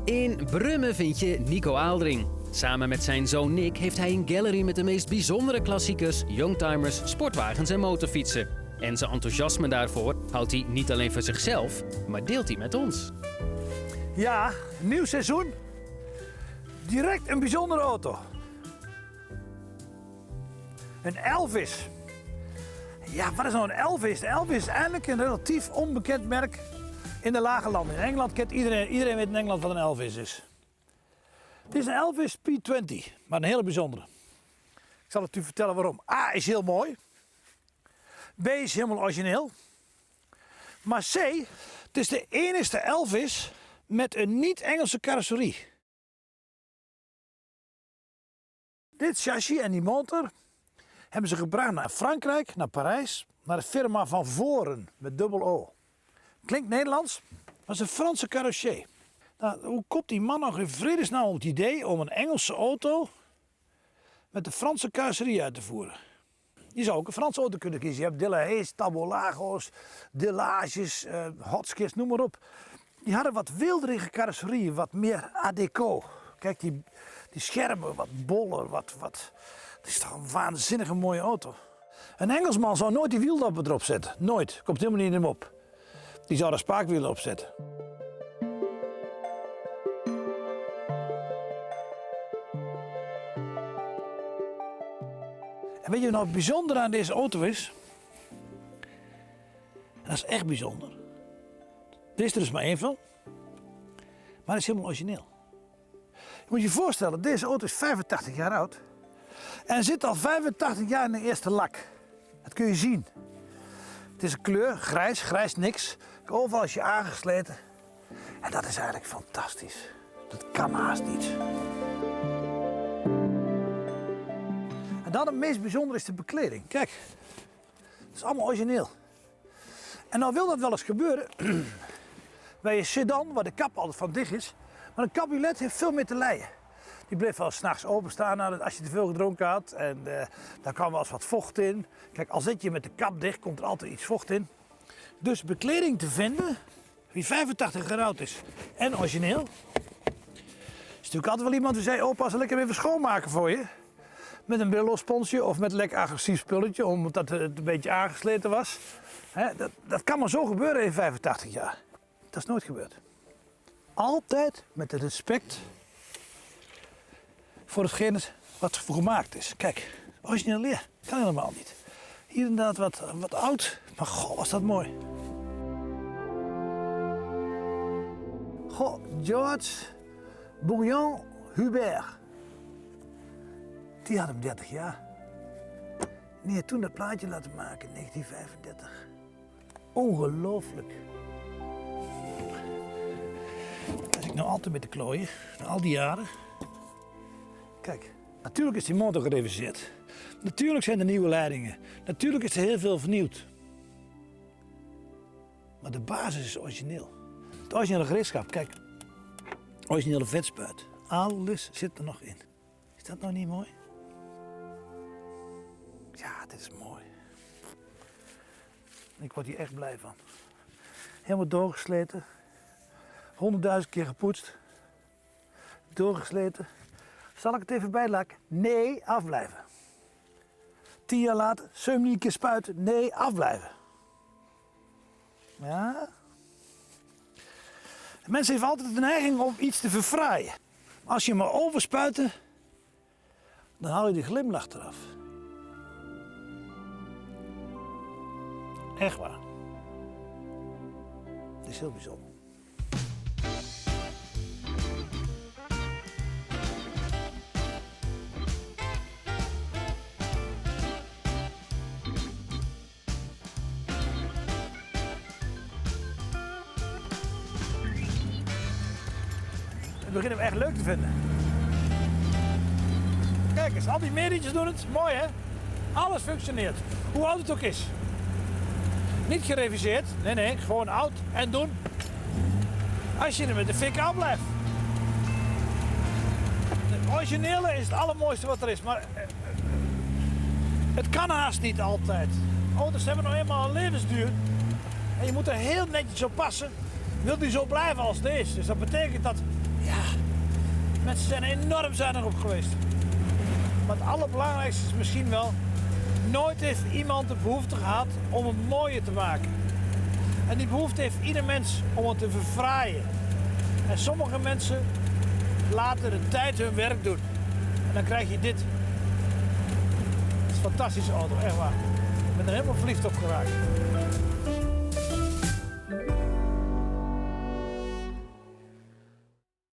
In Brummen vind je Nico Aaldering. Samen met zijn zoon Nick heeft hij een gallery met de meest bijzondere klassiekers, youngtimers, sportwagens en motorfietsen. En zijn enthousiasme daarvoor houdt hij niet alleen voor zichzelf, maar deelt hij met ons. Ja, nieuw seizoen. Direct een bijzondere auto. Een Elvis. Ja, wat is nou een Elvis? De Elvis is eigenlijk een relatief onbekend merk in de lage landen. In Engeland kent iedereen weet in Engeland wat een Elvis is. Het is een Elvis P20, maar een hele bijzondere. Ik zal het u vertellen waarom. A is heel mooi. B is helemaal origineel. Maar C, het is de enige Elvis met een niet-Engelse carrosserie. Dit chassis en die motor hebben ze gebracht naar Frankrijk, naar Parijs, naar de firma Van Voren met dubbel O. Klinkt Nederlands, maar het is een Franse carrossier. Nou, hoe komt die man nog in vredesnaam op het idee om een Engelse auto met de Franse carrosserie uit te voeren? Je zou ook een Franse auto kunnen kiezen. Je hebt Delahaye's, Tabolago's, Delages, Hotchkiss, noem maar op. Die hadden wat wilderige carrosserie, wat meer art déco. Kijk, die schermen, wat boller, wat. Het is toch een waanzinnige mooie auto. Een Engelsman zou nooit die wieldappen erop zetten. Nooit. Komt helemaal niet in hem op. Die zou er spaakwielen op zetten. En weet je wat nou het bijzondere aan deze auto is? En dat is echt bijzonder. Er is er dus maar één van. Maar het is helemaal origineel. Je moet je voorstellen, deze auto is 85 jaar oud. En zit al 85 jaar in de eerste lak. Dat kun je zien. Het is een kleur, grijs niks. Overal is je aangesleten. En dat is eigenlijk fantastisch. Dat kan haast niet. En dan het meest bijzondere is de bekleding. Kijk, het is allemaal origineel. En nou wil dat wel eens gebeuren bij een sedan, waar de kap altijd van dicht is. Maar een cabriolet heeft veel meer te lijden. Die bleef wel 's nachts openstaan als je te veel gedronken had. En daar kwam wel eens wat vocht in. Kijk, al zit je met de kap dicht, komt er altijd iets vocht in. Dus bekleding te vinden, die 85 jaar oud is en origineel. Is natuurlijk altijd wel iemand die zei, opa, zal ik hem even schoonmaken voor je? Met een Brillo-sponsje of met een lekker agressief spulletje, omdat het een beetje aangesleten was. Dat kan maar zo gebeuren in 85 jaar. Dat is nooit gebeurd. Altijd met het respect voor hetgene wat voor gemaakt is. Kijk, origineel leer, kan helemaal niet. Hier inderdaad wat oud, maar goh, was dat mooi. Goh, George Bouillon Hubert. Die had hem 30 jaar. Die heeft toen dat plaatje laten maken in 1935. Ongelooflijk. Daar zit ik nou altijd mee te klooien, na al die jaren. Kijk, natuurlijk is die motor gereviseerd. Natuurlijk zijn er nieuwe leidingen. Natuurlijk is er heel veel vernieuwd. Maar de basis is origineel. Het originele gereedschap, kijk. Originele vetspuit. Alles zit er nog in. Is dat nou niet mooi? Ja, dit is mooi. Ik word hier echt blij van. Helemaal doorgesleten. 100.000 keer gepoetst. Doorgesleten. Zal ik het even bijlakken? Nee, afblijven. 10 jaar later, 17 keer spuiten. Nee, afblijven. Ja. De mensen hebben altijd de neiging om iets te verfraaien. Als je maar overspuiten, dan haal je de glimlach eraf. Echt waar. Het is heel bijzonder. We beginnen hem echt leuk te vinden. Kijk eens, al die medietjes doen het. Mooi hè? Alles functioneert. Hoe oud het ook is. Niet gereviseerd. Nee, gewoon oud en doen. Als je er met de fik aan blijft. Het originele is het allermooiste wat er is. Maar het kan haast niet altijd. Auto's hebben nou eenmaal een levensduur. En je moet er heel netjes op passen. wil die zo blijven als het is. Dus dat betekent dat, ja, mensen zijn enorm zuinig op geweest. Maar het allerbelangrijkste is misschien wel, nooit heeft iemand de behoefte gehad om het mooier te maken. En die behoefte heeft ieder mens om het te verfraaien. En sommige mensen laten de tijd hun werk doen. En dan krijg je dit. Het is een fantastische auto, echt waar. Ik ben er helemaal verliefd op geraakt.